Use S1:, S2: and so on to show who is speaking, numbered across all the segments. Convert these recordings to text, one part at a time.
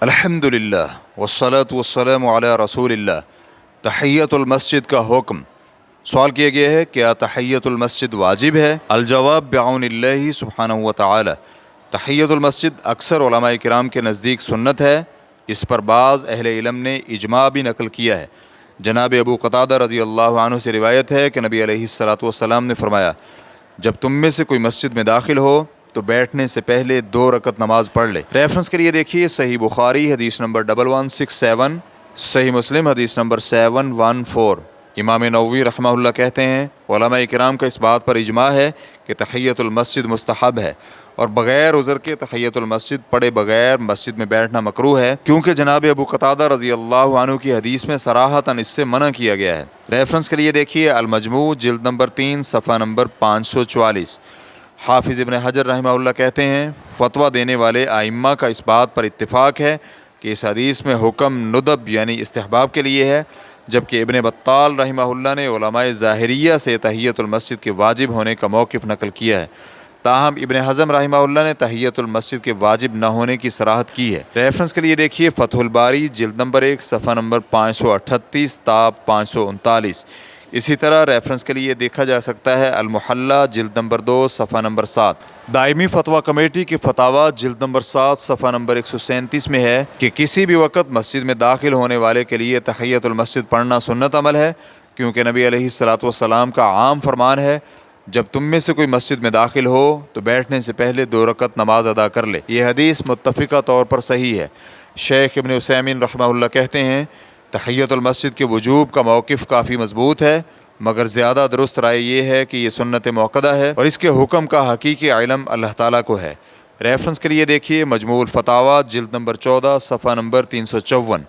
S1: الحمدللہ والصلاة والسلام علی رسول اللہ۔ تحیۃ المسجد کا حکم۔ سوال کیا گیا ہے، کیا تحیۃ المسجد واجب ہے؟ الجواب بعون اللہ سبحانہ وتعالی۔ تحیۃ المسجد اکثر علماء کرام کے نزدیک سنت ہے۔ اس پر بعض اہل علم نے اجماع بھی نقل کیا ہے۔ جناب ابو قتادہ رضی اللہ عنہ سے روایت ہے کہ نبی علیہ الصلوۃ نے فرمایا، جب تم میں سے کوئی مسجد میں داخل ہو تو بیٹھنے سے پہلے 2 رکعت نماز پڑھ لے۔ ریفرنس کے لیے دیکھیے صحیح بخاری حدیث نمبر 1167، صحیح مسلم حدیث نمبر 714۔ امام نووی رحمہ اللہ کہتے ہیں، علماء کرام کا اس بات پر اجماع ہے کہ تحیۃ المسجد مستحب ہے، اور بغیر عذر کے تحیۃ المسجد پڑھے بغیر مسجد میں بیٹھنا مکروہ ہے، کیونکہ جناب ابو قتادہ رضی اللہ عنہ کی حدیث میں صراحتاً اس سے منع کیا گیا ہے۔ ریفرنس کے لیے دیکھیے المجموع جلد نمبر 3 صفحہ نمبر 544۔ حافظ ابن حجر رحمہ اللہ کہتے ہیں، فتویٰ دینے والے ائمہ کا اس بات پر اتفاق ہے کہ اس حدیث میں حکم ندب یعنی استحباب کے لیے ہے، جبکہ ابن بطال رحمہ اللہ نے علماء ظاہریہ سے تحیۃ المسجد کے واجب ہونے کا موقف نقل کیا ہے۔ تاہم ابن حزم رحمہ اللہ نے تحیۃ المسجد کے واجب نہ ہونے کی صراحت کی ہے۔ ریفرنس کے لیے دیکھیے فتح الباری جلد نمبر 1 صفحہ نمبر 538 تا 539۔ اسی طرح ریفرنس کے لیے دیکھا جا سکتا ہے المحلہ جلد نمبر 2 صفحہ نمبر 7۔ دائمی فتویٰ کمیٹی کی فتاویٰ جلد نمبر 7 صفحہ نمبر 137 میں ہے کہ کسی بھی وقت مسجد میں داخل ہونے والے کے لیے تحیۃ المسجد پڑھنا سنت عمل ہے، کیونکہ نبی علیہ الصلوۃ کا عام فرمان ہے، جب تم میں سے کوئی مسجد میں داخل ہو تو بیٹھنے سے پہلے 2 رکعت نماز ادا کر لے۔ یہ حدیث متفقہ طور پر صحیح ہے۔ شیخ ابن عثیمین رحمہ اللہ کہتے ہیں، تحیۃ المسجد کے وجوب کا موقف کافی مضبوط ہے، مگر زیادہ درست رائے یہ ہے کہ یہ سنت موقدہ ہے، اور اس کے حکم کا حقیقی علم اللہ تعالیٰ کو ہے۔ ریفرنس کے لیے دیکھیے مجموع الفتاویٰ جلد نمبر 14 صفحہ نمبر 354۔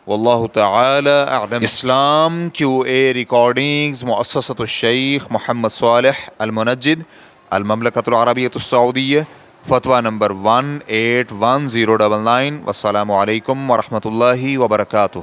S1: واللہ تعالی اعلم۔ اسلام QA ریکارڈنگز مؤسسۃ الشیخ محمد صالح المنجد، المملکۃ العربیۃ السعودیہ، فتویٰ نمبر 181099۔ والسلام علیکم ورحمۃ اللہ وبرکاتہ۔